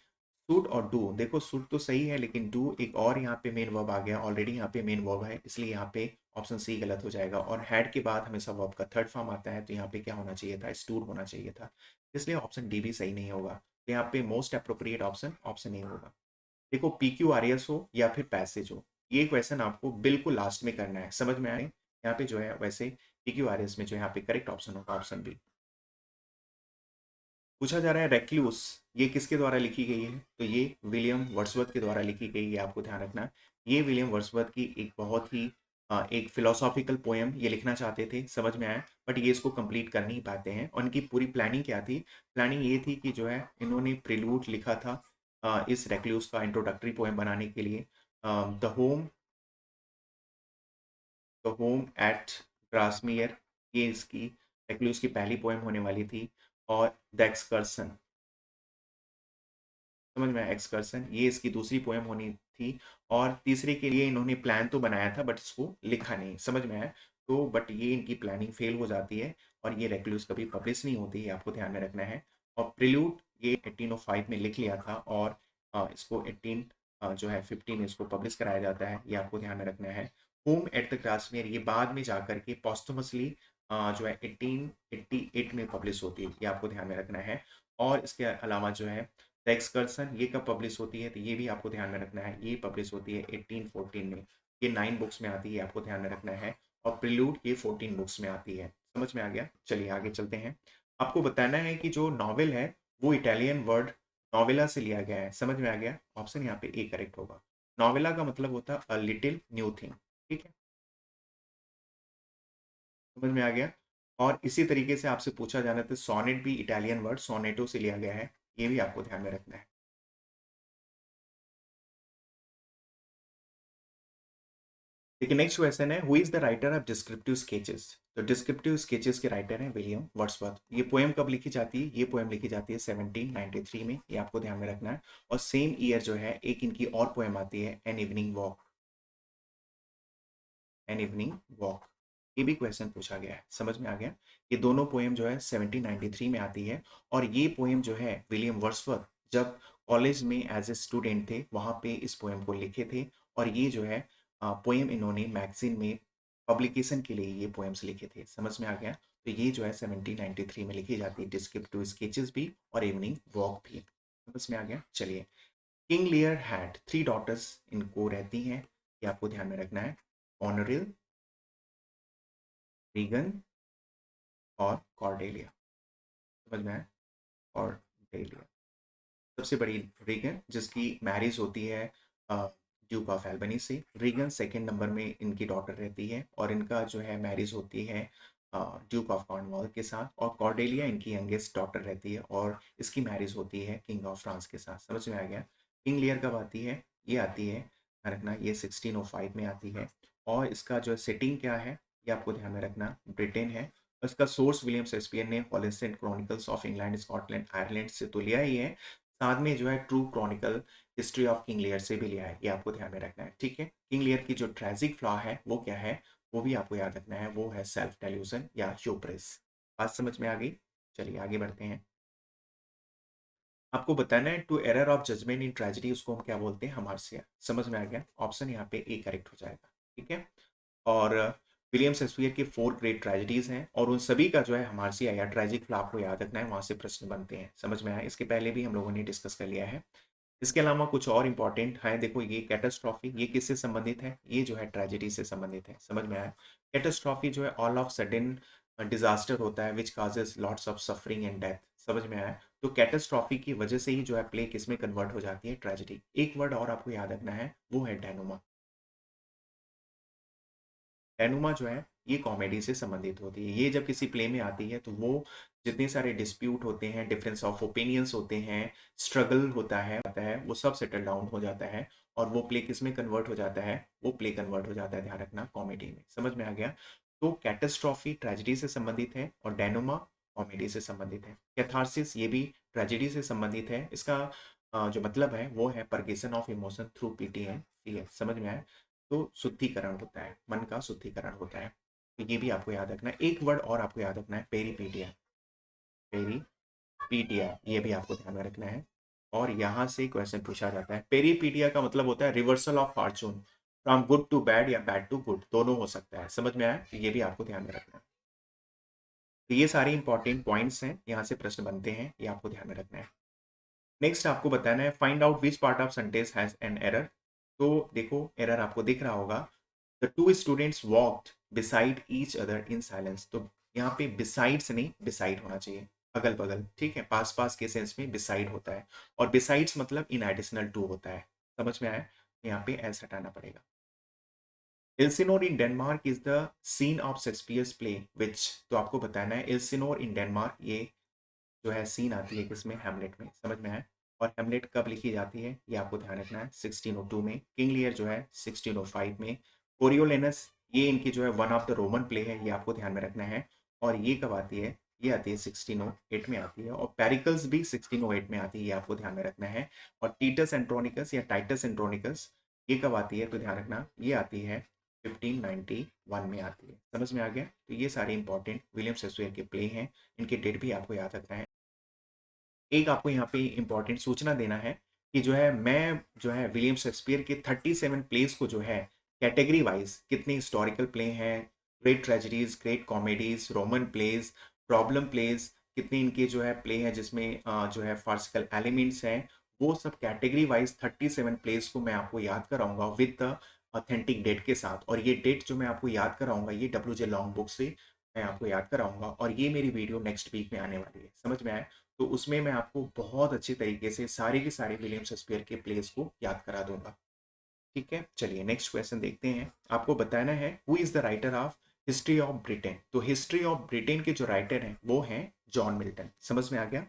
सूट और डू, देखो सूट तो सही है, लेकिन डू एक और यहाँ पे मेन वर्ब आ गया, ऑलरेडी यहाँ पे मेन वर्ब है, इसलिए यहाँ पे ऑप्शन सी गलत हो जाएगा। और हैड के बाद हमेशा वर्ब का थर्ड फॉर्म आता है, तो यहाँ पे क्या होना चाहिए था, स्टूड होना चाहिए था। इसलिए ऑप्शन डी भी सही नहीं होगा। तो यहाँ पे most appropriate option option A होगा। देखो पी क्यू आर एस हो या फिर पैसेज हो, ये क्वेश्चन आपको बिल्कुल लास्ट में करना है। समझ में आए। यहाँ पे जो है वैसे पी क्यू आर एस में जो यहाँ पे करेक्ट ऑप्शन होगा ऑप्शन बी। पूछा जा रहा है रेक्लूस, ये किसके द्वारा लिखी गई है। तो ये विलियम वर्ड्सवर्थ के द्वारा लिखी गई है, आपको ध्यान रखना। ये विलियम वर्ड्सवर्थ की एक बहुत ही एक फिलोसॉफिकल पोएम ये लिखना चाहते थे, समझ में आया, बट ये इसको कंप्लीट कर नहीं पाते हैं। उनकी पूरी प्लानिंग क्या थी, प्लानिंग ये थी कि जो है इन्होंने प्रिलूड लिखा था इस रेक्लूस का इंट्रोडक्टरी पोएम बनाने के लिए। द होम एट ग्रासमियर, ये इसकी रेक्लूस की पहली पोएम होने वाली थी। और द एक्सकर्सन, समझ में आया, एक्सकर्सन ये इसकी दूसरी पोएम होनी थी। और तीसरे के लिए इन्होंने प्लान तो बनाया था बट इसको लिखा नहीं। समझ में आया। तो बट ये इनकी प्लानिंग फेल हो जाती है, और ये रेक्लूस कभी पब्लिश नहीं होती है, आपको ध्यान में रखना है। और प्रिल्यूड ये 1805 में लिख लिया था, और इसको 18 जो है 15 इसको पब्लिश कराया जाता है, ये आपको ध्यान में रखना है। होम एट द ग्रासमेर ये बाद में जाकर के पॉस्टमसली जो है 1888 में पब्लिश होती है, ये आपको ध्यान में रखना है। और इसके अलावा जो है द एक्सकर्सन ये कब पब्लिश होती है, तो ये भी आपको ध्यान में रखना है, ये पब्लिश होती है 1814 में। ये 9 बुक्स में आती है, आपको ध्यान में रखना है। और प्रिल्यूड ये 14 बुक्स में आती है। समझ में आ गया। चलिए आगे चलते हैं। आपको बताना है कि जो नॉवेल है वो इटालियन वर्ड नॉवेला से लिया गया है। समझ में आ गया। ऑप्शन यहाँ पे ए करेक्ट होगा। नॉवेला का मतलब होता है अ लिटिल न्यू थिंग। ठीक है, समझ में आ गया। और इसी तरीके से आपसे पूछा जाना था, सोनेट भी इटालियन वर्ड सोनेटो से लिया गया है, ये भी आपको ध्यान में रखना है। देखिए नेक्स्ट क्वेश्चन है, who is the writer of descriptive sketches. तो डिस्क्रिप्टिव स्केचेस के राइटर हैं विलियम वर्ड्सवर्थ। ये पोएम कब लिखी जाती है? ये पोएम लिखी जाती है 1793 में, ये आपको ध्यान में रखना है। और सेम ईयर जो है एक इनकी और पोएम आती है, an evening walk. An evening walk, ये भी क्वेश्चन पूछा गया है, समझ में आ गया। ये दोनों पोएम जो है 1793 में आती है। और ये पोएम जो है विलियम वर्ड्सवर्थ जब कॉलेज में एज ए स्टूडेंट थे वहाँ पे इस पोएम को लिखे थे। और ये जो है पोएम इन्होंने मैगजीन में पब्लिकेशन के लिए ये पोएम्स लिखे थे, समझ में आ गया। तो ये जो है 1793 में लिखी जाती है, डिस्क्रिप्टिव स्केचेस भी और इवनिंग वॉक भी, समझ में आ गया। चलिए, किंग लियर हैड 3 डॉटर्स, इनको रहती हैं, ये आपको ध्यान में रखना है, ऑनरिल, रीगन और कॉर्डेलिया, समझ में आया। कॉर्डेलिया सबसे बड़ी रीगन, जिसकी मैरिज होती है ड्यूक ऑफ एल्बनी से। रीगन सेकंड नंबर में इनकी डॉटर रहती है और इनका जो है मैरिज होती है ड्यूक ऑफ कॉर्नवॉल के साथ। और कॉर्डेलिया इनकी यंगेस्ट डॉटर रहती है और इसकी मैरिज होती है किंग ऑफ फ्रांस के साथ, समझ में आ गया। किंग लियर कब आती है? ये आती है, ध्यान रखना, ये 1605 में आती है। और इसका जो सेटिंग क्या है ये आपको ध्यान में रखना, ब्रिटेन है। और इसका सोर्स विलियम शेक्सपियर ने Holinshed Chronicles of England Scotland Ireland से तो लिया ही है, साथ में जो है True Chronicle History of King Lear से भी लिया है, ये आपको ध्यान में रखना है, ठीक है। किंग लियर की जो ट्रेजिक फ्लॉ है वो क्या है, वो भी आपको याद रखना है, वो है सेल्फ डेल्यूजन या ह्यूब्रिस। बात समझ में आ गई? चलिए आगे बढ़ते हैं। आपको बताना है to error of judgement in tragedy, उसको हम क्या बोलते हैं? हमार्सिया, समझ में आ गया। ऑप्शन यहाँ पे ए करेक्ट हो जाएगा, ठीक है। और विलियम शेक्सपियर की 4 ग्रेट ट्रेजेडीज हैं और उन सभी का जो है हमार्सिया या ट्रेजिक फ्लॉ आपको याद रखना है, वहां से प्रश्न बनते हैं, समझ में आया। इसके पहले भी हम लोगों ने डिस्कस कर लिया है। इसके अलावा कुछ और इंपॉर्टेंट है, देखो ये कैटास्ट्रॉफी, ये किससे संबंधित है? ये जो है ट्रेजेडी से संबंधित है, समझ में आया। कैटास्ट्रॉफी जो है ऑल ऑफ सडन डिजास्टर होता है which causes lots of suffering and death, समझ में आया। तो कैटास्ट्रॉफी की वजह से ही जो है प्ले किस में कन्वर्ट हो जाती है? ट्रेजेडी। एक वर्ड और आपको याद रखना है, वो है डेनुमा। डेनुमा जो है ये कॉमेडी से संबंधित होती है। ये जब किसी प्ले में आती है तो वो जितने सारे डिस्प्यूट होते हैं, डिफरेंस ऑफ ओपिनियंस होते हैं, स्ट्रगल होता है, वो सब सेटल डाउन हो जाता है। और वो प्ले किस में कन्वर्ट हो जाता है? वो प्ले कन्वर्ट हो जाता है, ध्यान रखना, कॉमेडी में, समझ में आ गया। तो कैटास्ट्रॉफी ट्रेजेडी से संबंधित है और डेनुमा कॉमेडी से संबंधित है। कैथारसिस ये भी ट्रेजेडी से संबंधित है। इसका जो मतलब है वो है purgation of emotion through PT and fear, समझ में आया। तो शुद्धिकरण होता है, मन का शुद्धिकरण होता है। तो ये भी आपको याद रखना है। एक वर्ड और आपको याद रखना है, पेरीपीडिया। पेरीपीडिया, ये भी आपको ध्यान में रखना है। और यहाँ से क्वेश्चन पूछा जाता है। पेरीपीडिया का मतलब होता है reversal of fortune, from good to bad या बैड टू गुड, दोनों हो सकता है, समझ में आया। तो ये भी आपको ध्यान में रखना है। तो ये सारे इंपॉर्टेंट पॉइंट्स हैं, यहाँ से प्रश्न बनते हैं, ये आपको ध्यान में रखना है। नेक्स्ट आपको बताना है find out which part of sentence has an error. तो देखो एरर आपको दिख रहा होगा, the two students walked beside each other in silence. तो यहाँ पे बिसाइड्स नहीं, बिसाइड होना चाहिए, अगल बगल, ठीक है। पास पास के सेंस में बिसाइड होता है और बिसाइड्स मतलब इन एडिशनल टू होता है, समझ में आया। यहाँ पे एस हटाना पड़ेगा। Elsinore in Denmark is the scene of Shakespeare's play which. तो आपको बताना है एल्सिनोर इन डेनमार्क ये जो है सीन आती है किसमें? हैमलेट में, समझ में आया। और हैमलेट कब लिखी जाती है ये आपको ध्यान रखना है, 1602 में। किंग लियर जो है 1605 में। कोरियोलेनस ये इनकी जो है one of the Roman play है, ये आपको ध्यान में रखना है। और ये कब आती है? ये आती है 1608 में आती है। और पेरिकल्स भी 1608 में आती है, ये आपको ध्यान में रखना है। और टीटस एंड्रोनिकस या टाइटस एंड्रोनिकस ये कब आती है? तो ध्यान रखना, ये आती है 1591 में आती है, समझ में आ गया। तो ये सारे इंपॉर्टेंट विलियम शेक्सपियर के प्ले हैं, इनके डेट भी आपको याद रखना है। एक आपको यहाँ पे इंपॉर्टेंट सूचना देना है कि जो है मैं जो है विलियम शेक्सपियर के 37 प्लेस को जो है कैटेगरी वाइज, कितने हिस्टोरिकल प्ले हैं, great tragedies, great comedies, Roman place, problem plays, कितने इनके जो है प्ले हैं जिसमें जो है फार्सिकल एलिमेंट्स हैं, वो सब कैटेगरी वाइज 37 प्लेस को मैं आपको याद कराऊंगा विद द ऑथेंटिक डेट के साथ। और ये डेट जो मैं आपको याद कराऊंगा ये WJ लॉन्ग बुक से मैं आपको याद कराऊंगा। और ये मेरी वीडियो नेक्स्ट वीक में आने वाली है, समझ में आया। तो उसमें मैं आपको बहुत अच्छे तरीके से सारे के सारे विलियम शेक्सपियर के प्लेस को याद करा दूंगा, ठीक है। चलिए नेक्स्ट क्वेश्चन देखते हैं। आपको बताना है who is the writer of history of Britain. तो हिस्ट्री ऑफ ब्रिटेन के जो राइटर हैं वो हैं जॉन मिल्टन, समझ में आ गया।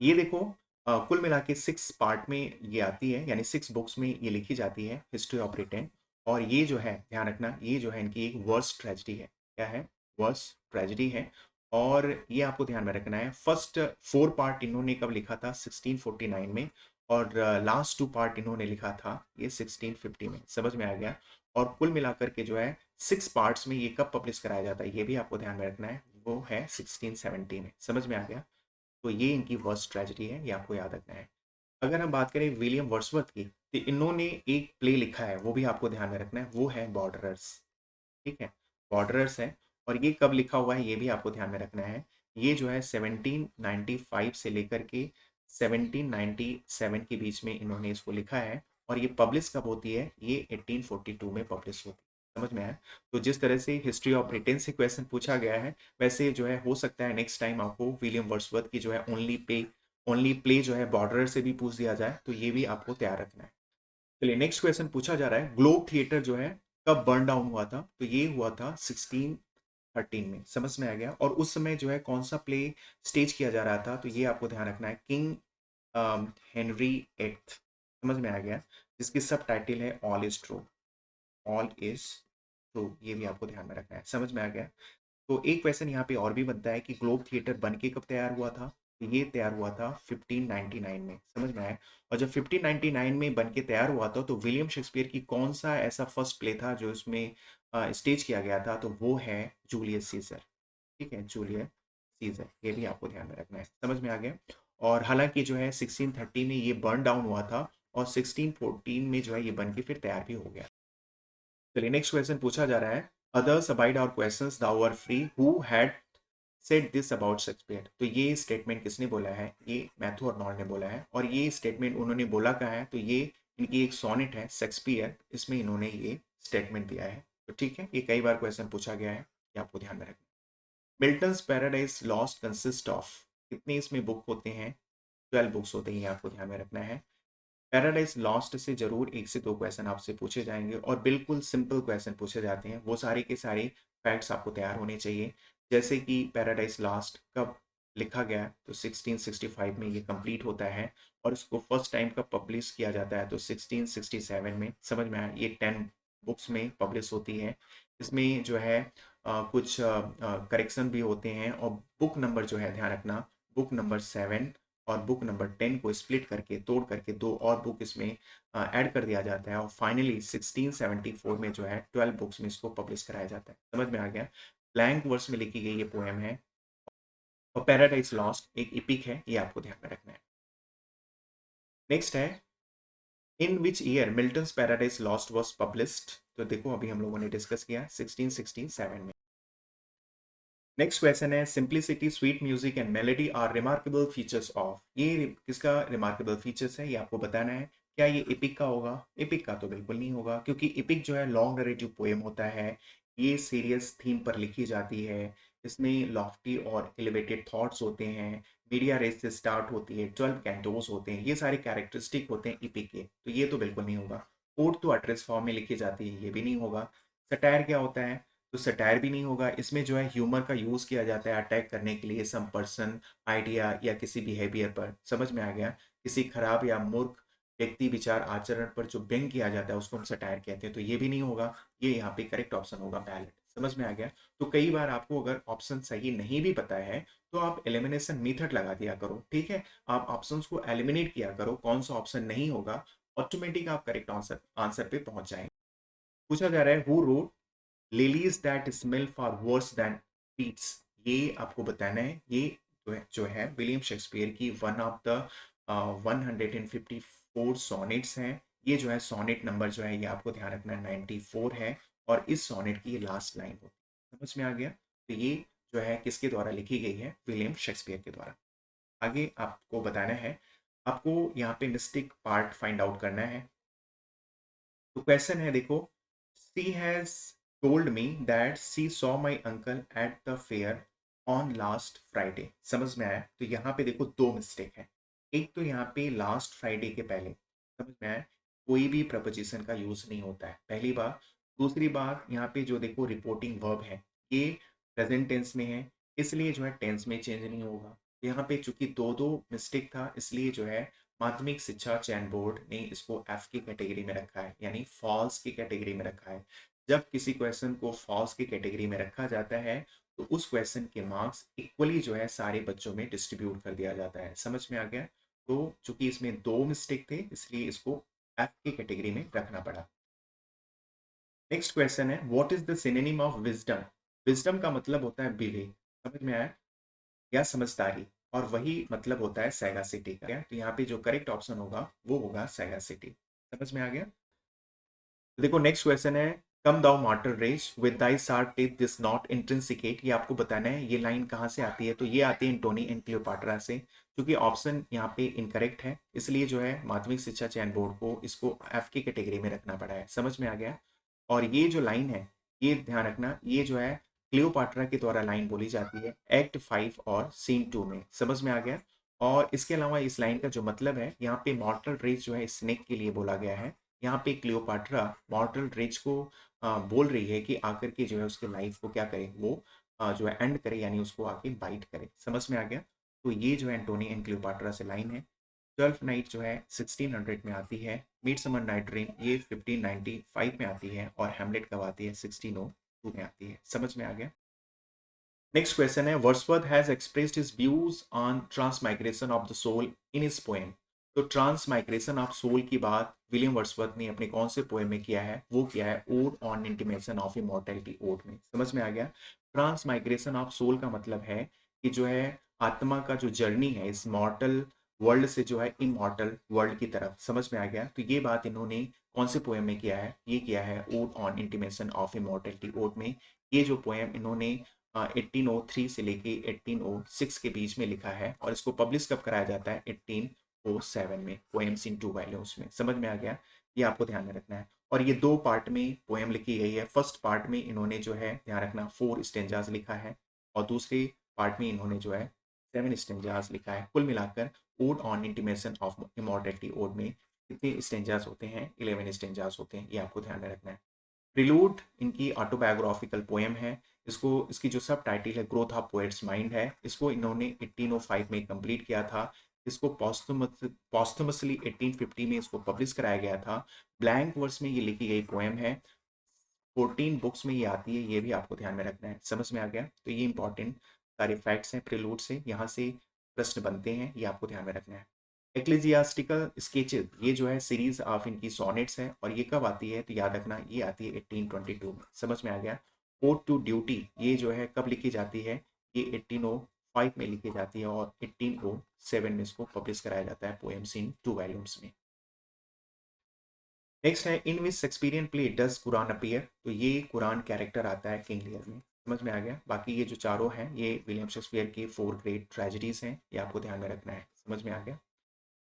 ये देखो कुल मिला के 6 पार्ट में ये आती है, यानी 6 बुक्स में ये लिखी जाती है हिस्ट्री ऑफ ब्रिटेन। और ये जो है ध्यान रखना, ये जो है इनकी एक वर्स्ट ट्रेजेडी है। क्या है? वर्स्ट ट्रेजेडी है। और ये आपको ध्यान में रखना है। फर्स्ट 4 पार्ट इन्होंने कब लिखा था? 1649 में। और लास्ट 2 पार्ट इन्होंने लिखा था ये 1650 में। समझ में आ गया? और कुल मिलाकर के जो है 6 पार्ट्स में ये कब पब्लिश कराया जाता है ये भी आपको ध्यान में रखना है, वो है 1670 में। समझ में आ गया? तो ये इनकी वर्स्ट ट्रेजेडी है, ये आपको याद रखना है। अगर हम बात करें विलियम वर्ड्सवर्थ की, तो इन्होंने एक प्ले लिखा है, वो भी आपको ध्यान में रखना है, वो है बॉर्डरर्स। ठीक है? बॉर्डरर्स है। और ये कब लिखा हुआ है ये भी आपको ध्यान में रखना है। ये जो है 1795 से लेकर के 1797 के बीच में इन्होंने इसको लिखा है। और ये पब्लिश कब होती है? ये 1842 में पब्लिश होती है। समझ में आया? तो जिस तरह से हिस्ट्री ऑफ ब्रिटेन से क्वेश्चन पूछा गया है, वैसे जो है हो सकता है नेक्स्ट टाइम आपको विलियम वर्ड्सवर्थ की जो है ओनली प्ले जो है बॉर्डरर से भी पूछ दिया जाए, तो ये भी आपको तैयार रखना है। चलिए नेक्स्ट क्वेश्चन पूछा जा रहा है, ग्लोब थिएटर जो है कब बर्न डाउन हुआ था? तो ये हुआ था 1613 में। समझ में आ गया? और उस समय जो है कौन सा प्ले स्टेज किया जा रहा था? तो ये आपको ध्यान रखना है, किंग हेनरी एट्थ। समझ में आ गया? जिसकी सब टाइटल है all is true. All is true, ये भी आपको ध्यान में रखना है। समझ में आ गया? तो एक क्वेश्चन यहाँ पे और भी बनता है कि ग्लोब थिएटर बन के कब तैयार हुआ था? तो ये तैयार हुआ था 1599 में। समझ में आया? और जब 1599 में बन के तैयार हुआ था, तो विलियम शेक्सपियर की कौन सा ऐसा फर्स्ट प्ले था जो इसमें स्टेज किया गया था? तो वो है जूलियस सीजर। ठीक है? जूलियस सीजर, ये भी आपको ध्यान में रखना है। समझ में आ गया? और हालांकि जो है 1630 में ये बर्न डाउन हुआ था, और 1614 में जो है ये बन के फिर तैयार भी हो गया। चलिए नेक्स्ट क्वेश्चन पूछा जा रहा है, others abide our questions thou are free who had said this about Shakespeare. तो ये स्टेटमेंट किसने बोला है? ये मैथ्यू आर्नोल्ड ने बोला है। और ये स्टेटमेंट उन्होंने बोला कहाँ है? तो ये इनकी एक सोनेट है शेक्सपियर, इसमें इन्होंने ये स्टेटमेंट दिया है। तो ठीक है, ये कई बार क्वेश्चन पूछा गया है, ये आपको ध्यान में रखना। Milton's Paradise lost consist of, कितने इसमें बुक होते हैं? 12 बुक्स होते हैं, ये आपको ध्यान में रखना है। पैराडाइज लॉस्ट से जरूर 1 से 2 क्वेश्चन आपसे पूछे जाएंगे, और बिल्कुल सिंपल क्वेश्चन पूछे जाते हैं। वो सारे के सारे फैक्ट्स आपको तैयार होने चाहिए। जैसे कि पैराडाइज लॉस्ट कब लिखा गया? तो 1665 में ये कंप्लीट होता है। और इसको फर्स्ट टाइम कब पब्लिश किया जाता है? तो 1667 में। समझ में आया? ये 10 बुक्स में पब्लिश होती है। इसमें जो है कुछ करेक्शन भी होते हैं। और बुक नंबर जो है ध्यान रखना, बुक नंबर 7 और बुक नंबर 10 को स्प्लिट करके, तोड़ करके 2 और बुक इसमें ऐड कर दिया जाता है। और फाइनली 1674 में जो है 12 बुक्स में इसको पब्लिश कराया जाता है। समझ में आ गया? ब्लैंक वर्स में लिखी गई ये पोएम है। और पैराडाइज लॉस्ट एक इपिक है, ये आपको ध्यान में रखना है। नेक्स्ट है, in which year Milton's Paradise Lost was published. तो देखो अभी हम लोगों ने डिस्कस किया 1667 में। नेक्स्ट क्वेश्चन है, simplicity, sweet music and melody are remarkable features of. ये किसका रिमार्केबल फीचर्स है, ये आपको बताना है। क्या ये इपिक का होगा? इपिक का तो बिल्कुल नहीं होगा, क्योंकि इपिक जो है लॉन्ग नरेटिव पोएम होता है। ये सीरियस थीम पर लिखी जाती है। इसमें लॉफ्टी और एलिवेटेड थॉट्स होते हैं। मीडिया रेस से स्टार्ट होती है, 12 कैंटोस होते हैं, ये सारे कैरेक्टरिस्टिक होते हैं इपिक के। तो ये तो बिल्कुल नहीं होगा। कोड तो एड्रेस फॉर्म में लिखी जाती है, ये भी नहीं होगा। सटायर क्या होता है? तो सटायर भी नहीं होगा। इसमें जो है ह्यूमर का यूज किया जाता है अटैक करने के लिए सम पर्सन, आइडिया या किसी बिहेवियर पर। समझ में आ गया? किसी खराब या मूर्ख व्यक्ति, विचार, आचरण पर जो व्यंग किया जाता है उसको हम सटायर कहते हैं। तो ये भी नहीं होगा। ये यहाँ पे करेक्ट ऑप्शन होगा बैलेट। समझ में आ गया? तो कई बार आपको अगर ऑप्शन सही नहीं भी पता है, तो आप एलिमिनेशन मेथड लगा दिया करो। ठीक है? आप ऑप्शंस को एलिमिनेट किया करो, कौन सा ऑप्शन नहीं होगा, ऑटोमेटिक आप करेक्ट आंसर आंसर पे पहुंच जाएंगे। पूछा जा रहा है, who wrote lilies that smell for worse than Pitt's. ये आपको बताना है। ये जो है विलियम शेक्सपियर की वन ऑफ द 154 सोनेट्स हैं। ये जो है सोनेट नंबर जो है ये आपको ध्यान रखना है 94 है। और इस सोनेट की ये लास्ट लाइन होती है। समझ में आ गया? तो ये जो है किसके द्वारा लिखी गई है? विलियम शेक्सपियर के द्वारा। आगे आपको बताना है, आपको यहाँ पे मिस्टेक पार्ट फाइंड आउट करना है। तो क्वेश्चन है देखो, she has told me that she saw my uncle at the fair on last Friday. समझ में आया? तो यहाँ पे देखो 2 मिस्टेक है। एक तो यहाँ पे लास्ट फ्राइडे के पहले, समझ में आया, कोई भी प्रपोजिशन का यूज नहीं होता है, पहली बात। दूसरी बात, यहाँ पे जो देखो रिपोर्टिंग वर्ब है, ये प्रेजेंट टेंस में है, इसलिए जो है टेंस में चेंज नहीं होगा। यहाँ पे चूंकि दो दो मिस्टेक था, इसलिए जो है माध्यमिक शिक्षा चयन बोर्ड ने इसको एफ की कैटेगरी में रखा है, यानी फॉल्स की कैटेगरी में रखा है। जब किसी क्वेश्चन को फॉल्स की कैटेगरी में रखा जाता है तो उस क्वेश्चन के मार्क्स इक्वली जो है सारे बच्चों में डिस्ट्रीब्यूट कर दिया जाता है। समझ में आ गया? तो चूंकि इसमें दो मिस्टेक थे, इसलिए इसको एफ की कैटेगरी में रखना पड़ा। नेक्स्ट क्वेश्चन है, what is the synonym of wisdom? Wisdom का मतलब होता है विवेक, समझ में आया, या समझदारी, और वही मतलब होता है सैगासिटी का। तो यहाँ पे जो करेक्ट ऑप्शन होगा वो होगा सैगासिटी। समझ में आ गया? तो देखो नेक्स्ट क्वेश्चन है, come thou mortal wretch with thy sharp teeth this knot intrinsicate. ये आपको बताना है ये लाइन कहाँ से आती है। तो ये आती है एंटोनी एंड क्लियोपाट्रा से। क्योंकि ऑप्शन यहाँ पे इनकरेक्ट है, इसलिए जो है माध्यमिक शिक्षा चयन बोर्ड को इसको एफ की कैटेगरी में रखना पड़ा है। समझ में आ गया? और ये जो लाइन है, ये ध्यान रखना, ये जो है क्लियोपाट्रा के द्वारा लाइन बोली जाती है एक्ट 5 और सीन 2 में। समझ में आ गया? और इसके अलावा इस लाइन का जो मतलब है, यहाँ पे मॉर्टल रेज जो है स्नेक के लिए बोला गया है। यहाँ पे क्लियोपाट्रा मॉर्टल रेज को बोल रही है कि आकर के जो है उसके लाइफ को क्या करे, वो जो है एंड करे, यानी उसको आके बाइट करे। समझ में आ गया? तो ये जो है एंटोनी एंड क्लियोपाट्रा से लाइन है। 12th नाइट जो है 1600 में आती है। मिडसमर नाइट ड्रीम ये 1595 में आती है। और हैमलेट कब आती है? 1602 में आती है। समझ में आ गया? नेक्स्ट क्वेश्चन है, Wordsworth has expressed his views on transmigration of the soul in his poem. तो ट्रांसमाइग्रेशन ऑफ सोल की बात विलियम वर्ड्सवर्थ ने अपने कौन से पोएम में किया है? वो किया है ode on intimation of immortality ode में। समझ में आ गया? ट्रांसमाइग्रेशन ऑफ सोल का मतलब है कि जो है आत्मा का जो जर्नी है इस मॉर्टल वर्ल्ड से जो है इमॉर्टल वर्ल्ड की तरफ। समझ में आ गया? तो ये बात इन्होंने कौन से पोएम में किया है? ये किया है ode on intimation of immortality ode में। ये जो पोएम इन्होंने 1803 से लेके 1806 के बीच में लिखा है। और इसको पब्लिश कब कराया जाता है? 1807 में, पोएम्स इन 2 वॉल्यूम्स में। समझ में आ गया? ये आपको ध्यान में रखना है। और ये 2 पार्ट में पोएम लिखी गई है। फर्स्ट पार्ट में इन्होंने जो है ध्यान रखना 4 स्टेंजास लिखा है, और दूसरे पार्ट में इन्होंने जो है 7 स्टेंजास लिखा है। कुल मिलाकर ode on intimation of immortality ode में कितने स्टेंजास होते हैं? 11 स्टेंजास होते हैं। ये आपको ध्यान में रखना है। प्रिलूड इनकी ऑटोबायोग्राफिकल पोएम है। इसको इसकी जो सब टाइटल है ग्रोथ ऑफ पोएट्स माइंड है। इसको इन्होंने 1805 में कंप्लीट किया था। इसको पॉस्टमसली 1850 में इसको पब्लिश कराया गया था। ब्लैंक वर्स में ये लिखी गई पोएम है। 14 बुक्स में ये आती है, ये भी आपको ध्यान में रखना है। समझ में आ गया? तो ये इंपॉर्टेंट सारे फैक्ट्स हैं प्रिलूड से, यहाँ से प्रश्न बनते हैं, ये आपको ध्यान में रखना है। एक्लेजियास्टिकल स्केचेस ये जो है सीरीज ऑफ इनकी सोनेट्स है। और ये कब आती है? तो याद रखना ये आती है 1822 में। समझ में आ गया? कोड टू ड्यूटी ये जो है कब लिखी जाती है? ये 1805 में लिखी जाती है, और 1807 में इसको पब्लिश कराया जाता है पोएम्स इन 2 वॉल्यूम्स में। नेक्स्ट है, in which Shakespearean play does Curan appear. तो ये कुरान कैरेक्टर आता है किंग लियर में। समझ में आ गया? बाकी ये जो चारों हैं ये विलियम शेक्सपियर की 4 ग्रेट ट्रेजेडीज हैं, ये आपको ध्यान में रखना है। समझ में आ गया?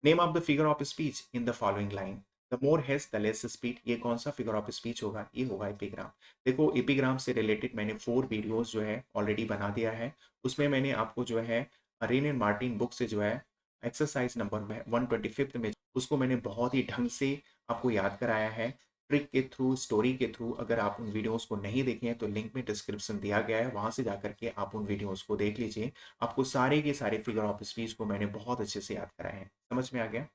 Name of the figure of speech in the following line. The more has the less speed. ये कौन सा फिगर ऑफ स्पीच होगा? ये होगा एपिग्राम। देखो एपिग्राम से रिलेटेड मैंने 4 वीडियोस जो है ऑलरेडी बना दिया है। उसमें मैंने आपको जो है रेन एंड मार्टिन बुक से जो है एक्सरसाइज नंबर 125 में उसको मैंने बहुत ही ढंग से आपको याद कराया है, ट्रिक के थ्रू, स्टोरी के थ्रू। अगर आप उन वीडियोस को नहीं देखे हैं तो लिंक में डिस्क्रिप्शन दिया गया है, वहां से जाकर के आप उन वीडियोस को देख लीजिए। आपको सारे के सारे फिगर ऑफ स्पीच को मैंने बहुत अच्छे से याद कराए हैं। समझ में आ गया?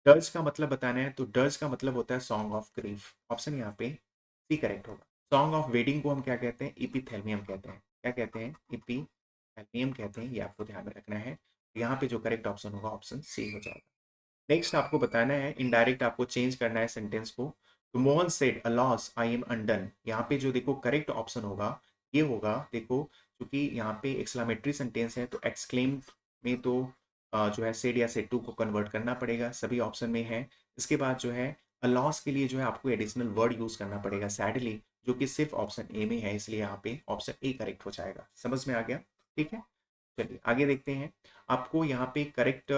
डर्ज का मतलब बताना है तो डर्ज का मतलब होता है सॉन्ग ऑफ ग्रीफ। ऑप्शन यहाँ पे सी करेक्ट होगा। सॉन्ग ऑफ वेडिंग को हम क्या कहते हैं? इपीथेल्मियम कहते हैं। क्या कहते हैं? इपीथेल्मियम कहते हैं। ये आपको ध्यान में रखना है। यहाँ पे जो करेक्ट ऑप्शन होगा ऑप्शन सी हो जाएगा। नेक्स्ट आपको बताना है, इनडायरेक्ट आपको चेंज करना है सेंटेंस को। तो Mohan said alas I am undone. यहाँ पे जो देखो करेक्ट ऑप्शन होगा ये होगा, देखो क्योंकि यहाँ पे एक्सक्लेमेटरी सेंटेंस है तो एक्सक्लेम में तो जो है सेड या सेड टू को कन्वर्ट करना पड़ेगा, सभी ऑप्शन में है। इसके बाद जो है अलॉस के लिए जो है आपको एडिशनल वर्ड यूज करना पड़ेगा सैडली, जो कि सिर्फ ऑप्शन ए में है, इसलिए यहाँ पे ऑप्शन ए करेक्ट हो जाएगा। समझ में आ गया? ठीक है, चलिए आगे देखते हैं। आपको यहाँ पे करेक्ट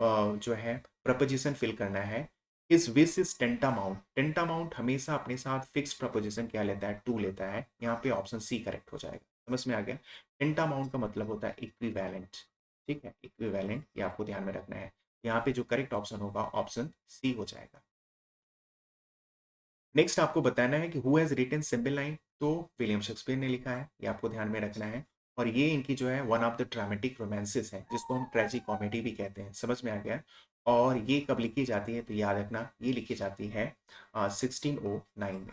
जो है प्रपोजिशन फिल करना है। इस विस इज टेंटामाउंट। टेंटामाउंट हमेशा अपने साथ फिक्स प्रपोजिशन क्या लेता है? टू लेता है। यहाँ पे ऑप्शन सी करेक्ट हो जाएगा। समझ में आ गया? टेंटामाउंट का मतलब होता है इक्विवेलेंट। ठीक है, इक्विवेलेंट, ये आपको ध्यान में रखना है। यहाँ पे जो करेक्ट ऑप्शन होगा ऑप्शन सी हो जाएगा। नेक्स्ट आपको बताना है कि who has written simple line. तो विलियम शेक्सपियर ने लिखा है, ये आपको ध्यान में रखना है। और ये इनकी जो है one of the dramatic romances है, जिसको हम ट्रेजी कॉमेडी भी कहते हैं। समझ में आ गया? और ये कब लिखी जाती है तो याद रखना, ये लिखी जाती है 1609 में।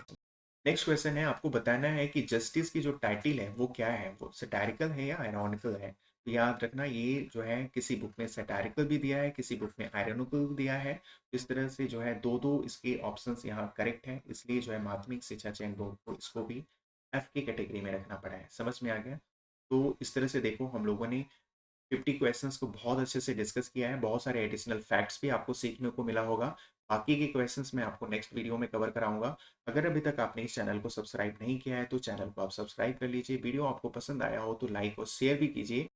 नेक्स्ट क्वेश्चन है, आपको बताना है कि जस्टिस की जो टाइटल है वो क्या है, वो सैटारिकल है या आयरॉनिकल है। तो याद रखना, ये जो है किसी बुक में सैटारिकल भी दिया है, किसी बुक में आयरॉनिकल भी दिया है। इस तरह से जो है दो दो इसके ऑप्शंस यहाँ करेक्ट हैं, इसलिए जो है माध्यमिक शिक्षा चयन बोर्ड को इसको भी एफ की कैटेगरी में रखना पड़ा है। समझ में आ गया? तो इस तरह से देखो, हम लोगों ने 50 क्वेश्चंस को बहुत अच्छे से डिस्कस किया है, बहुत सारे एडिशनल फैक्ट्स भी आपको सीखने को मिला होगा। बाकी के क्वेश्चंस मैं आपको नेक्स्ट वीडियो में कवर कराऊंगा। अगर अभी तक आपने इस चैनल को सब्सक्राइब नहीं किया है तो चैनल को आप सब्सक्राइब कर लीजिए। वीडियो आपको पसंद आया हो तो लाइक और शेयर भी कीजिए।